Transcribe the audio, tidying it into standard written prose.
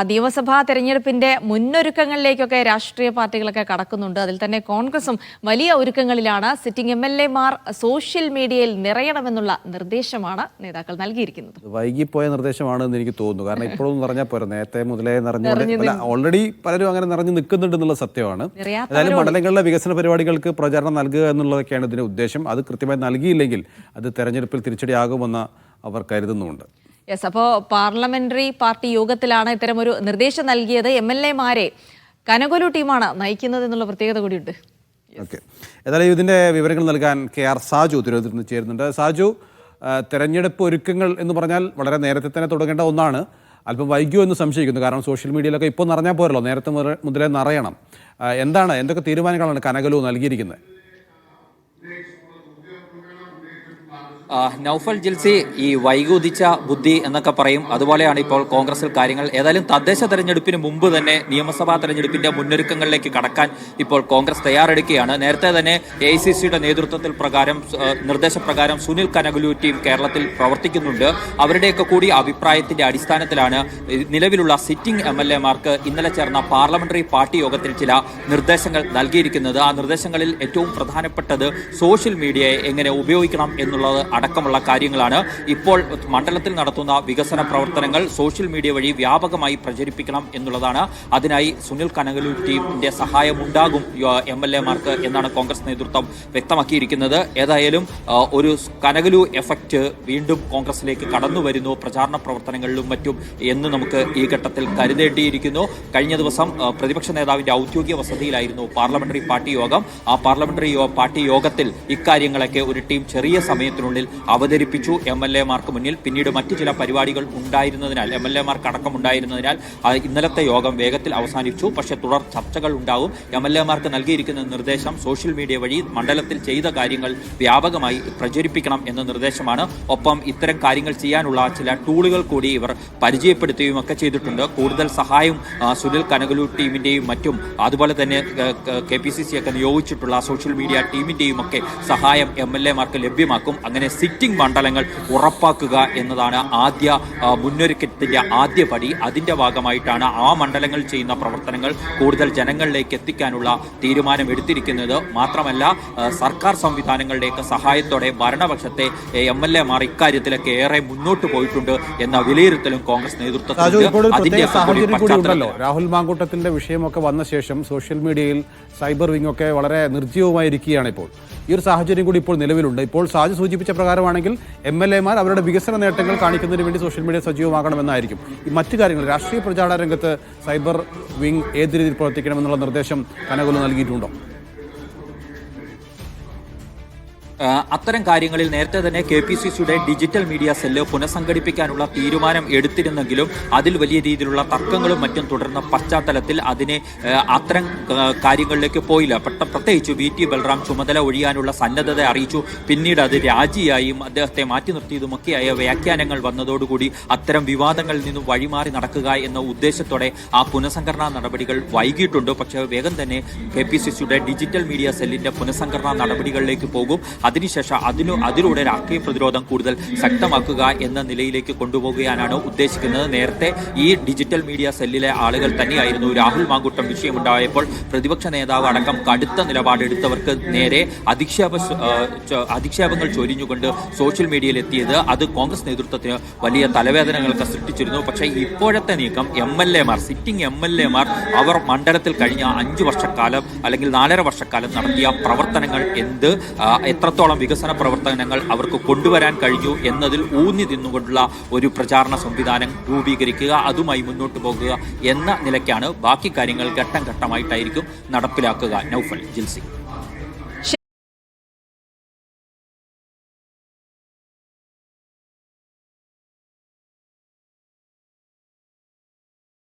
നിയമസഭാ തെരഞ്ഞെടുപ്പിന്റെ മുന്നൊരുക്കങ്ങളിലേക്കൊക്കെ രാഷ്ട്രീയ പാർട്ടികളൊക്കെ കടക്കുന്നുണ്ട്. അതിൽ തന്നെ കോൺഗ്രസും വലിയ ഒരുക്കങ്ങളിലാണ്. സിറ്റിംഗ് MLA-മാർ സോഷ്യൽ മീഡിയയിൽ നിറയണമെന്നുള്ള നിർദ്ദേശമാണ് നേതാക്കൾ നൽകിയിരിക്കുന്നത്. വൈകിപ്പോയ നിർദ്ദേശമാണെന്ന് എനിക്ക് തോന്നുന്നു. കാരണം ഇപ്പോഴൊന്നും പറഞ്ഞാൽ പോരാ, നേരത്തെ മുതലേ ഓൾറെഡി പലരും അങ്ങനെ നിറഞ്ഞു നിൽക്കുന്നുണ്ടെന്നുള്ള സത്യമാണ്. ഏതായാലും മണ്ഡലങ്ങളിലെ വികസന പരിപാടികൾക്ക് പ്രചാരണം നൽകുക എന്നുള്ളതൊക്കെയാണ് ഇതിന്റെ ഉദ്ദേശം. അത് കൃത്യമായി നൽകിയില്ലെങ്കിൽ അത് തെരഞ്ഞെടുപ്പിൽ തിരിച്ചടിയാകുമെന്ന് അവർ കരുതുന്നുണ്ട്. യെസ്, അപ്പോൾ പാർലമെന്ററി പാർട്ടി യോഗത്തിലാണ് ഇത്തരമൊരു നിർദ്ദേശം നൽകിയത്. MLA-മാരെ കനകൊലു ടീമാണ് നയിക്കുന്നത് എന്നുള്ള പ്രത്യേകത കൂടിയുണ്ട്. ഓക്കെ, ഏതായാലും ഇതിന്റെ വിവരങ്ങൾ നൽകാൻ KR സാജു തിരുവനന്തപുരത്ത് നിന്ന് ചേരുന്നുണ്ട്. സാജു, തെരഞ്ഞെടുപ്പ് ഒരുക്കങ്ങൾ എന്ന് പറഞ്ഞാൽ വളരെ നേരത്തെ തന്നെ തുടങ്ങേണ്ട ഒന്നാണ്. അല്പം വൈകിയോ എന്ന് സംശയിക്കുന്നു. കാരണം സോഷ്യൽ മീഡിയയിലൊക്കെ ഇപ്പോൾ നിറഞ്ഞാൽ പോരല്ലോ, നേരത്തെ മുതലേ നിറയണം. എന്തൊക്കെ തീരുമാനങ്ങളാണ് കനകലു നൽകിയിരിക്കുന്നത്? നൗഫൽ ജിൽസി, ഈ വൈകുതിച്ച ബുദ്ധി എന്നൊക്കെ പറയും, അതുപോലെയാണ് ഇപ്പോൾ കോൺഗ്രസിൽ കാര്യങ്ങൾ. ഏതായാലും തദ്ദേശ തെരഞ്ഞെടുപ്പിന് മുമ്പ് തന്നെ നിയമസഭാ തെരഞ്ഞെടുപ്പിന്റെ മുന്നൊരുക്കങ്ങളിലേക്ക് കടക്കാൻ ഇപ്പോൾ കോൺഗ്രസ് തയ്യാറെടുക്കുകയാണ്. നേരത്തെ തന്നെ AICCയുടെ നേതൃത്വത്തിൽ നിർദ്ദേശപ്രകാരം സുനിൽ കനകലു ടീം കേരളത്തിൽ പ്രവർത്തിക്കുന്നുണ്ട്. അവരുടെയൊക്കെ കൂടി അഭിപ്രായത്തിന്റെ അടിസ്ഥാനത്തിലാണ് നിലവിലുള്ള സിറ്റിംഗ് MLA-മാർക്ക് ഇന്നലെ ചേർന്ന പാർലമെന്ററി പാർട്ടി യോഗത്തിൽ ചില നിർദ്ദേശങ്ങൾ നൽകിയിരിക്കുന്നത്. ആ നിർദ്ദേശങ്ങളിൽ ഏറ്റവും പ്രധാനപ്പെട്ടത് സോഷ്യൽ മീഡിയയെ എങ്ങനെ ഉപയോഗിക്കണം എന്നുള്ളത് അടക്കമുള്ള കാര്യങ്ങളാണ്. ഇപ്പോൾ മണ്ഡലത്തിൽ നടത്തുന്ന വികസന പ്രവർത്തനങ്ങൾ സോഷ്യൽ മീഡിയ വഴി വ്യാപകമായി പ്രചരിപ്പിക്കണം എന്നുള്ളതാണ്. അതിനായി സുനിൽ കനകലു ടീമിന്റെ സഹായമുണ്ടാകും MLA-മാർക്ക് എന്നാണ് കോൺഗ്രസ് നേതൃത്വം വ്യക്തമാക്കിയിരിക്കുന്നത്. ഏതായാലും ഒരു കനകലു എഫക്റ്റ് വീണ്ടും കോൺഗ്രസിലേക്ക് കടന്നു വരുന്നു പ്രചാരണ പ്രവർത്തനങ്ങളിലും മറ്റും എന്ന് നമുക്ക് ഈ ഘട്ടത്തിൽ കരുതേണ്ടിയിരിക്കുന്നു. കഴിഞ്ഞ ദിവസം പ്രതിപക്ഷ നേതാവിന്റെ ഔദ്യോഗിക വസതിയിലായിരുന്നു പാർലമെന്ററി പാർട്ടി യോഗം. ആ പാർലമെന്ററി പാർട്ടി യോഗത്തിൽ ഇക്കാര്യങ്ങളൊക്കെ ഒരു ടീം ചെറിയ സമയത്തിനുള്ളിൽ അവതരിപ്പിച്ചു MLA-മാർക്ക് മുന്നിൽ. പിന്നീട് മറ്റു ചില പരിപാടികൾ ഉണ്ടായിരുന്നതിനാൽ, MLA-മാർക്ക് അടക്കം ഉണ്ടായിരുന്നതിനാൽ ഇന്നലത്തെ യോഗം വേഗത്തിൽ അവസാനിച്ചു. പക്ഷേ തുടർ ചർച്ചകൾ ഉണ്ടാവും. MLA-മാർക്ക് നൽകിയിരിക്കുന്ന നിർദ്ദേശം സോഷ്യൽ മീഡിയ വഴി മണ്ഡലത്തിൽ ചെയ്ത കാര്യങ്ങൾ വ്യാപകമായി പ്രചരിപ്പിക്കണം എന്ന നിർദ്ദേശമാണ്. ഒപ്പം ഇത്തരം കാര്യങ്ങൾ ചെയ്യാനുള്ള ചില ടൂളുകൾ കൂടി ഇവർ പരിചയപ്പെടുത്തുകയും ഒക്കെ ചെയ്തിട്ടുണ്ട്. കൂടുതൽ സഹായം സുനിൽ കനകലു ടീമിന്റെയും മറ്റും അതുപോലെ തന്നെ KPCC ഒക്കെ നിയോഗിച്ചിട്ടുള്ള സോഷ്യൽ മീഡിയ ടീമിന്റെയും ഒക്കെ സഹായം MLA-മാർക്ക് ലഭ്യമാക്കും. അങ്ങനെ സിറ്റിംഗ് മണ്ഡലങ്ങൾ ഉറപ്പാക്കുക എന്നതാണ് മുന്നൊരുക്കത്തിന്റെ ആദ്യ പടി. അതിന്റെ ഭാഗമായിട്ടാണ് ആ മണ്ഡലങ്ങൾ ചെയ്യുന്ന പ്രവർത്തനങ്ങൾ കൂടുതൽ ജനങ്ങളിലേക്ക് എത്തിക്കാനുള്ള തീരുമാനം എടുത്തിരിക്കുന്നത്. മാത്രമല്ല, സർക്കാർ സംവിധാനങ്ങളെയൊക്കെ സഹായത്തോടെ ഭരണപക്ഷത്തെ MLA-മാർ ഇക്കാര്യത്തിലൊക്കെ ഏറെ മുന്നോട്ട് പോയിട്ടുണ്ട് എന്ന വിലയിരുത്തലും കോൺഗ്രസ് നേതൃത്വത്തിലുണ്ടല്ലോ. രാഹുൽ മാങ്കൂട്ടത്തിന്റെ വിഷയമൊക്കെ വന്ന ശേഷം സോഷ്യൽ മീഡിയയിൽ സൈബർ വിങ് ഒക്കെ വളരെ നിർജ്ജീവമായിരിക്കുകയാണ്. ഇപ്പോൾ ഈ ഒരു സാഹചര്യം കൂടി ഇപ്പോൾ നിലവിലുണ്ട്. ഇപ്പോൾ സാജു സൂചിപ്പിച്ച പ്രകാരമാണെങ്കിൽ MLA-മാർ അവരുടെ വികസന നേട്ടങ്ങൾ കാണിക്കുന്നതിന് വേണ്ടി സോഷ്യൽ മീഡിയ സജീവമാകണമെന്നായിരിക്കും. ഈ മറ്റു കാര്യങ്ങൾ, രാഷ്ട്രീയ പ്രചാരണ രംഗത്ത് സൈബർ വിങ് ഏത് രീതിയിൽ പ്രവർത്തിക്കണമെന്നുള്ള നിർദ്ദേശം കനകലു നൽകിയിട്ടുണ്ടോ? അത്തരം കാര്യങ്ങളിൽ നേരത്തെ തന്നെ KPCCയുടെ ഡിജിറ്റൽ മീഡിയ സെല്ല് പുനഃസംഘടിപ്പിക്കാനുള്ള തീരുമാനം എടുത്തിരുന്നെങ്കിലും അതിൽ വലിയ രീതിയിലുള്ള തർക്കങ്ങളും മറ്റും തുടർന്ന പശ്ചാത്തലത്തിൽ അത്തരം കാര്യങ്ങളിലേക്ക് പോയില്ല. പ്രത്യേകിച്ച് VT ബൽറാം ചുമതല ഒഴിയാനുള്ള സന്നദ്ധത അറിയിച്ചു. പിന്നീട് അത് രാജിയായും അദ്ദേഹത്തെ മാറ്റി നിർത്തിയതുമൊക്കെയായ വ്യാഖ്യാനങ്ങൾ വന്നതോടുകൂടി അത്തരം വിവാദങ്ങളിൽ നിന്നും വഴിമാറി നടക്കുക എന്ന ഉദ്ദേശത്തോടെ ആ പുനഃസംഘടനാ നടപടികൾ വൈകിയിട്ടുണ്ട്. പക്ഷേ വേഗം തന്നെ KPCCയുടെ ഡിജിറ്റൽ മീഡിയ സെല്ലിന്റെ പുനഃസംഘടനാ നടപടികളിലേക്ക് പോകും. അതിനുശേഷം അതിലൂടെ രാഷ്ട്രീയ പ്രതിരോധം കൂടുതൽ ശക്തമാക്കുക എന്ന നിലയിലേക്ക് കൊണ്ടുപോകുവാനാണ് ഉദ്ദേശിക്കുന്നത്. നേരത്തെ ഈ ഡിജിറ്റൽ മീഡിയ സെല്ലിലെ ആളുകൾ തന്നെയായിരുന്നു രാഹുൽ മാങ്കൂട്ടം വിഷയമുണ്ടായപ്പോൾ പ്രതിപക്ഷ നേതാവ് അടക്കം കടുത്ത നിലപാടെടുത്തവർക്ക് നേരെ അധിക്ഷേപങ്ങൾ ചൊരിഞ്ഞുകൊണ്ട് സോഷ്യൽ മീഡിയയിൽ എത്തിയത്. അത് കോൺഗ്രസ് നേതൃത്വത്തിന് വലിയ തലവേദനകളൊക്കെ സൃഷ്ടിച്ചിരുന്നു. പക്ഷേ ഇപ്പോഴത്തെ നീക്കം MLA-മാർ, സിറ്റിംഗ് MLA-മാർ അവർ മണ്ഡലത്തിൽ കഴിഞ്ഞ 5 വർഷക്കാലം അല്ലെങ്കിൽ 4.5 വർഷക്കാലം നടത്തിയ പ്രവർത്തനങ്ങൾ എത്രത്തോളം വികസന പ്രവർത്തനങ്ങൾ അവർക്ക് കൊണ്ടുവരാൻ കഴിഞ്ഞു എന്നതിൽ ഊന്നി നിന്നുകൊണ്ടുള്ള ഒരു പ്രചാരണ സംവിധാനം രൂപീകരിക്കുക, അതുമായി മുന്നോട്ട് പോകുക എന്ന നിലയ്ക്കാണ് ബാക്കി കാര്യങ്ങൾ ഘട്ടം ഘട്ടമായിട്ടായിരിക്കും നടപ്പിലാക്കുക. നൗഫൽ, ജിൽസി.